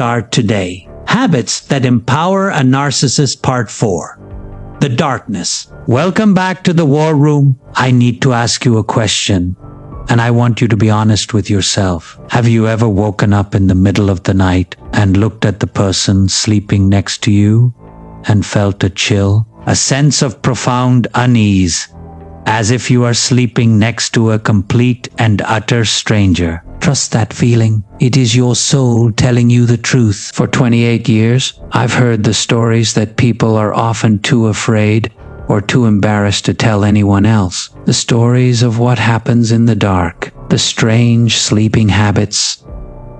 start today. Habits that empower a narcissist, part 4. The darkness. Welcome back to the war room. I need to ask you a question, and I want you to be honest with yourself. Have you ever woken up in the middle of the night and looked at the person sleeping next to you and felt a chill, a sense of profound unease, as if you are sleeping next to a complete and utter stranger? Trust that feeling. It is your soul telling you the truth. For 28 years, I've heard the stories that people are often too afraid or too embarrassed to tell anyone else. The stories of what happens in the dark, the strange sleeping habits,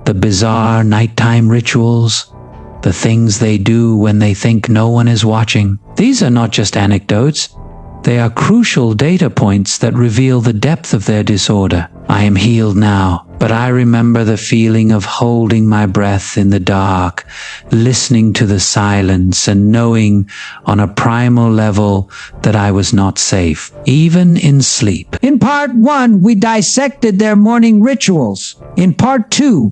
the bizarre nighttime rituals, the things they do when they think no one is watching. These are not just anecdotes. They are crucial data points that reveal the depth of their disorder. I am healed now, but I remember the feeling of holding my breath in the dark, listening to the silence, and knowing on a primal level that I was not safe, even in sleep. In part 1, we dissected their morning rituals. In part 2,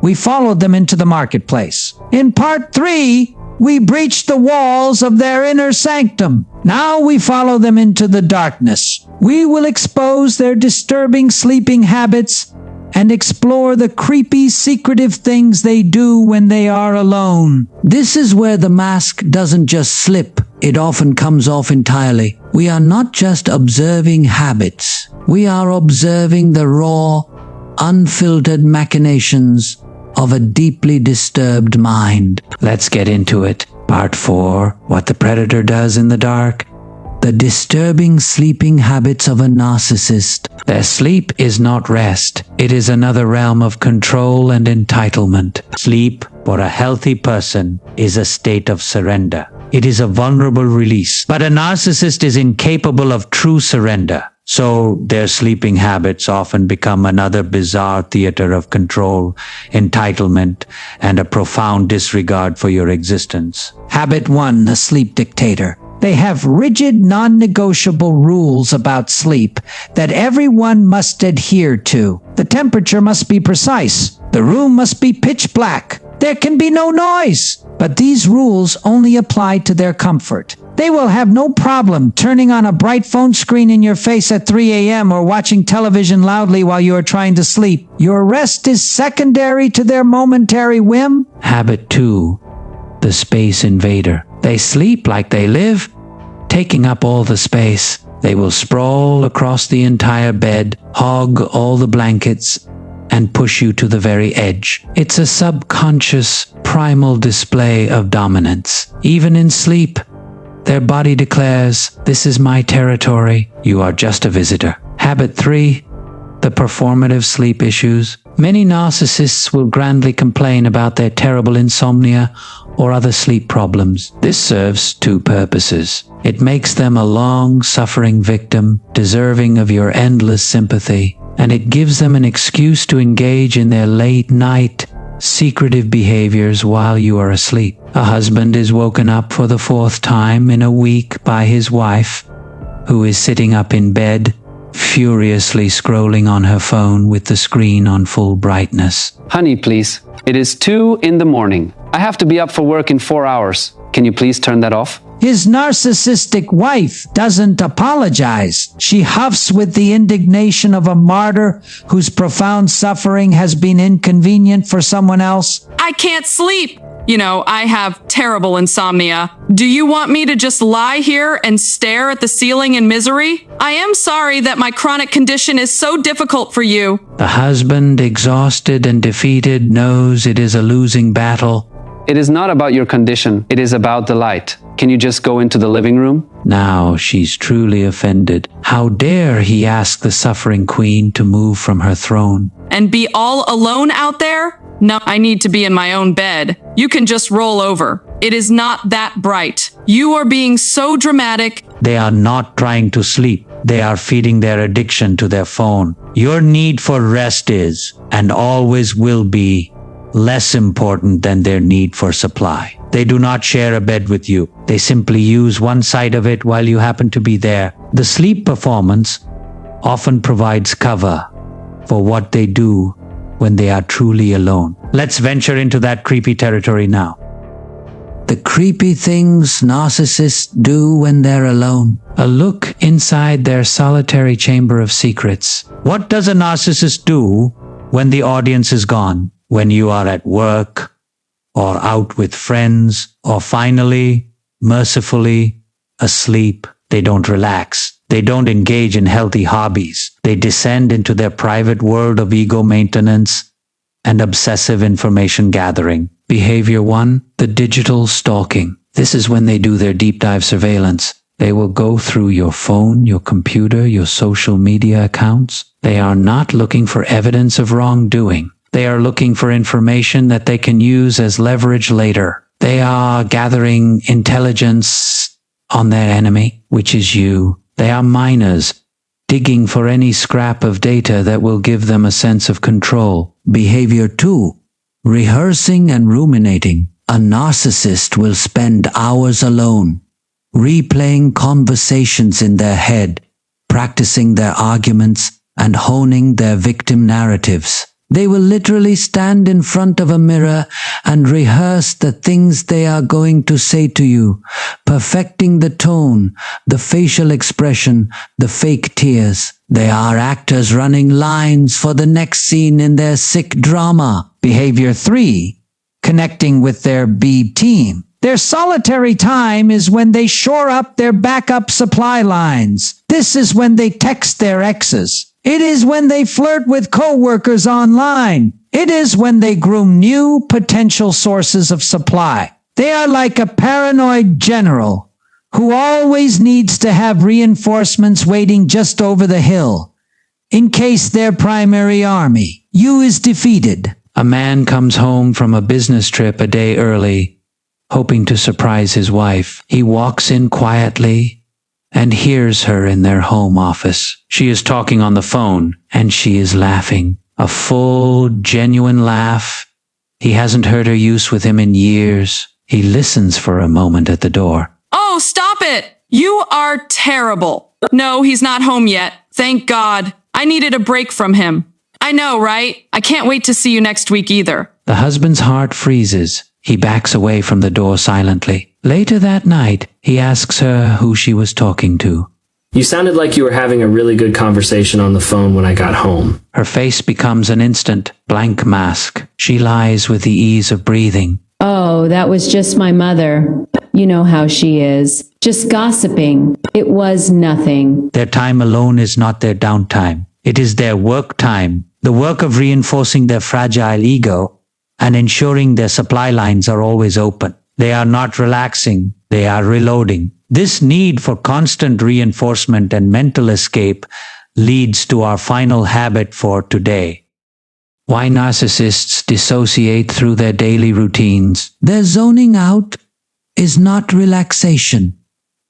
we followed them into the marketplace. In part 3, we breached the walls of their inner sanctum. Now we follow them into the darkness. We will expose their disturbing sleeping habits and explore the creepy, secretive things they do when they are alone. This is where the mask doesn't just slip, it often comes off entirely. We are not just observing habits. We are observing the raw, unfiltered machinations of a deeply disturbed mind. Let's get into it. Part 4, what the predator does in the dark. The disturbing sleeping habits of a narcissist. Their sleep is not rest. It is another realm of control and entitlement. Sleep, for a healthy person, is a state of surrender. It is a vulnerable release. But a narcissist is incapable of true surrender. So their sleeping habits often become another bizarre theater of control, entitlement, and a profound disregard for your existence. Habit 1, the sleep dictator. They have rigid, non-negotiable rules about sleep that everyone must adhere to. The temperature must be precise. The room must be pitch black. There can be no noise. But these rules only apply to their comfort. They will have no problem turning on a bright phone screen in your face at 3 a.m. or watching television loudly while you are trying to sleep. Your rest is secondary to their momentary whim. Habit 2, the space invader. They sleep like they live, taking up all the space. They will sprawl across the entire bed, hog all the blankets, and push you to the very edge. It's a subconscious, primal display of dominance. Even in sleep, their body declares, "This is my territory. You are just a visitor." Habit 3, the performative sleep issues. Many narcissists will grandly complain about their terrible insomnia or other sleep problems. This serves 2 purposes. It makes them a long-suffering victim, deserving of your endless sympathy, and it gives them an excuse to engage in their late-night, secretive behaviors while you are asleep. A husband is woken up for the 4th time in a week by his wife, who is sitting up in bed, furiously scrolling on her phone with the screen on full brightness. Honey, please. It is 2 in the morning. I have to be up for work in 4 hours. Can you please turn that off? His narcissistic wife doesn't apologize. She huffs with the indignation of a martyr whose profound suffering has been inconvenient for someone else. I can't sleep. I have terrible insomnia. Do you want me to just lie here and stare at the ceiling in misery? I am sorry that my chronic condition is so difficult for you. The husband, exhausted and defeated, knows it is a losing battle. It is not about your condition. It is about the light. Can you just go into the living room? Now she's truly offended. How dare he ask the suffering queen to move from her throne? And be all alone out there? No, I need to be in my own bed. You can just roll over. It is not that bright. You are being so dramatic. They are not trying to sleep. They are feeding their addiction to their phone. Your need for rest is, and always will be, less important than their need for supply. They do not share a bed with you. They simply use one side of it while you happen to be there. The sleep performance often provides cover for what they do when they are truly alone. Let's venture into that creepy territory now. The creepy things narcissists do when they're alone. A look inside their solitary chamber of secrets. What does a narcissist do when the audience is gone? When you are at work, or out with friends, or finally, mercifully, asleep? They don't relax. They don't engage in healthy hobbies. They descend into their private world of ego maintenance and obsessive information gathering. Behavior 1, the digital stalking. This is when they do their deep dive surveillance. They will go through your phone, your computer, your social media accounts. They are not looking for evidence of wrongdoing. They are looking for information that they can use as leverage later. They are gathering intelligence on their enemy, which is you. They are miners, digging for any scrap of data that will give them a sense of control. Behavior 2, rehearsing and ruminating. A narcissist will spend hours alone, replaying conversations in their head, practicing their arguments, and honing their victim narratives. They will literally stand in front of a mirror and rehearse the things they are going to say to you, perfecting the tone, the facial expression, the fake tears. They are actors running lines for the next scene in their sick drama. Behavior 3, Connecting with their B team. Their solitary time is when they shore up their backup supply lines. This is when they text their exes. It is when they flirt with coworkers online. It is when they groom new potential sources of supply. They are like a paranoid general who always needs to have reinforcements waiting just over the hill in case their primary army, you, is defeated. a man comes home from a business trip a day early, hoping to surprise his wife. He walks in quietly and hears her in their home office. She is talking on the phone, and she is laughing. A full, genuine laugh. He hasn't heard her use with him in years. He listens for a moment at the door. Oh, stop it! You are terrible. No, he's not home yet. Thank God. I needed a break from him. I know, right? I can't wait to see you next week either. The husband's heart freezes. He backs away from the door silently. Later that night, he asks her who she was talking to. You sounded like you were having a really good conversation on the phone when I got home. Her face becomes an instant blank mask. She lies with the ease of breathing. Oh, that was just my mother. You know how she is. Just gossiping. It was nothing. Their time alone is not their downtime. It is their work time, the work of reinforcing their fragile ego and ensuring their supply lines are always open. They are not relaxing, they are reloading. This need for constant reinforcement and mental escape leads to our final habit for today. Why narcissists dissociate through their daily routines. Their zoning out is not relaxation.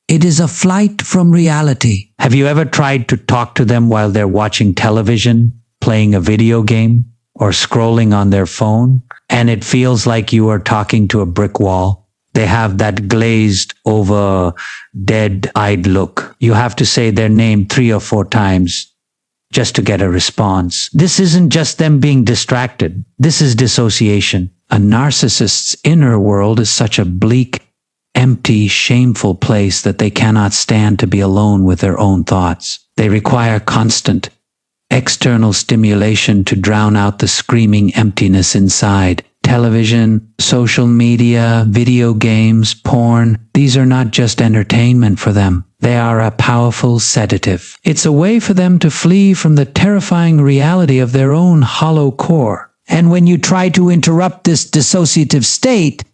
It is a flight from reality. Have you ever tried to talk to them while they're watching television, playing a video game, or scrolling on their phone? And it feels like you are talking to a brick wall. They have that glazed over, dead-eyed look. You have to say their name 3 or 4 times just to get a response. This isn't just them being distracted. This is dissociation. A narcissist's inner world is such a bleak, empty, shameful place that they cannot stand to be alone with their own thoughts. They require constant, external stimulation to drown out the screaming emptiness inside. Television, social media, video games, porn, these are not just entertainment for them. They are a powerful sedative. It's a way for them to flee from the terrifying reality of their own hollow core. And when you try to interrupt this dissociative state,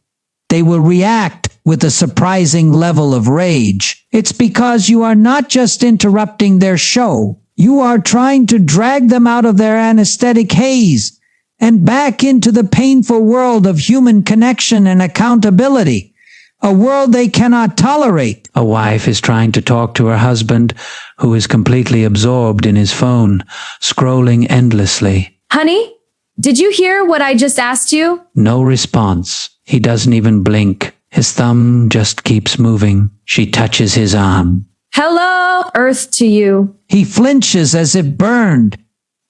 they will react with a surprising level of rage. It's because you are not just interrupting their show. You are trying to drag them out of their anesthetic haze and back into the painful world of human connection and accountability, a world they cannot tolerate. A wife is trying to talk to her husband, who is completely absorbed in his phone, scrolling endlessly. Honey, did you hear what I just asked you? No response. He doesn't even blink. His thumb just keeps moving. She touches his arm. Hello, Earth to you. He flinches as if burned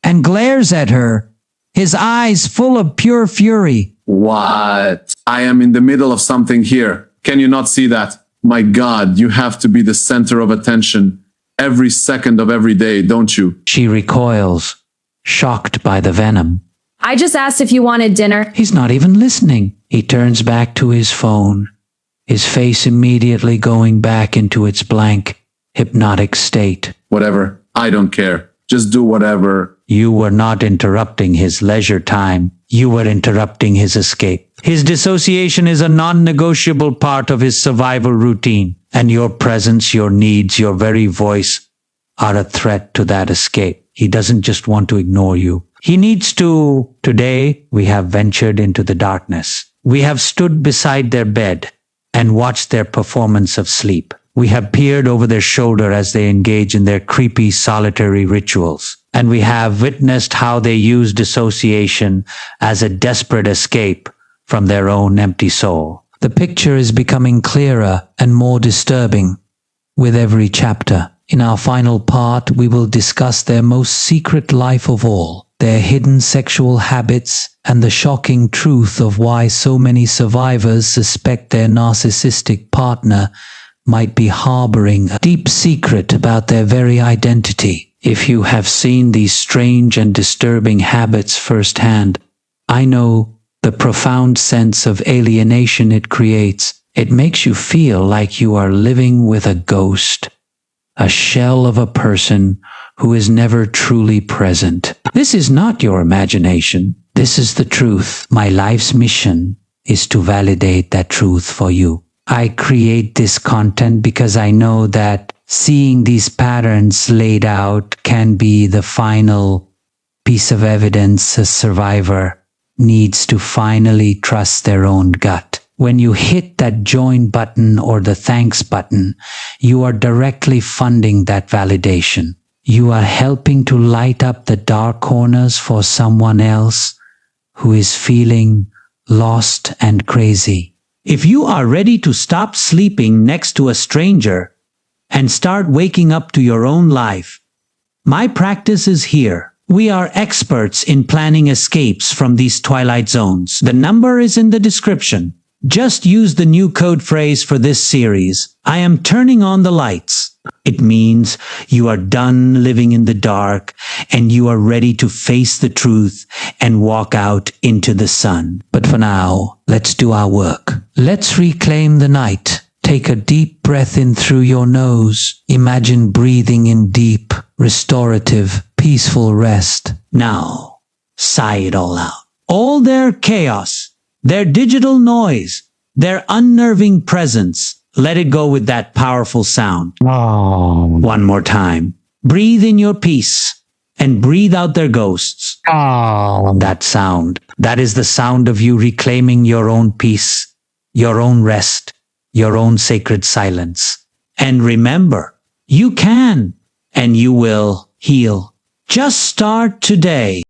and glares at her, his eyes full of pure fury. What? I am in the middle of something here. Can you not see that? My God, you have to be the center of attention every second of every day, don't you? She recoils, shocked by the venom. I just asked if you wanted dinner. He's not even listening. He turns back to his phone, his face immediately going back into its blank, hypnotic state. Whatever. I don't care. Just do whatever. You were not interrupting his leisure time. You were interrupting his escape. His dissociation is a non-negotiable part of his survival routine, and your presence, your needs, your very voice are a threat to that escape. He doesn't just want to ignore you. He needs to. Today, we have ventured into the darkness. We have stood beside their bed and watched their performance of sleep. We have peered over their shoulder as they engage in their creepy, solitary rituals. And we have witnessed how they use dissociation as a desperate escape from their own empty soul. The picture is becoming clearer and more disturbing with every chapter. In our final part, we will discuss their most secret life of all, their hidden sexual habits, and the shocking truth of why so many survivors suspect their narcissistic partner might be harboring a deep secret about their very identity. If you have seen these strange and disturbing habits firsthand, I know the profound sense of alienation it creates. It makes you feel like you are living with a ghost, a shell of a person who is never truly present. This is not your imagination. This is the truth. My life's mission is to validate that truth for you. I create this content because I know that seeing these patterns laid out can be the final piece of evidence a survivor needs to finally trust their own gut. When you hit that join button or the thanks button, you are directly funding that validation. You are helping to light up the dark corners for someone else who is feeling lost and crazy. If you are ready to stop sleeping next to a stranger and start waking up to your own life, my practice is here. We are experts in planning escapes from these twilight zones. The number is in the description. Just use the new code phrase for this series. I am turning on the lights. It means you are done living in the dark and you are ready to face the truth and walk out into the sun. But for now, let's do our work. Let's reclaim the night. Take a deep breath in through your nose. Imagine breathing in deep, restorative, peaceful rest. Now, sigh it all out. All their chaos, their digital noise, their unnerving presence, let it go with that powerful sound. One more time. Breathe in your peace and breathe out their ghosts. That sound. That is the sound of you reclaiming your own peace, your own rest, your own sacred silence. And remember, you can and you will heal. Just start today.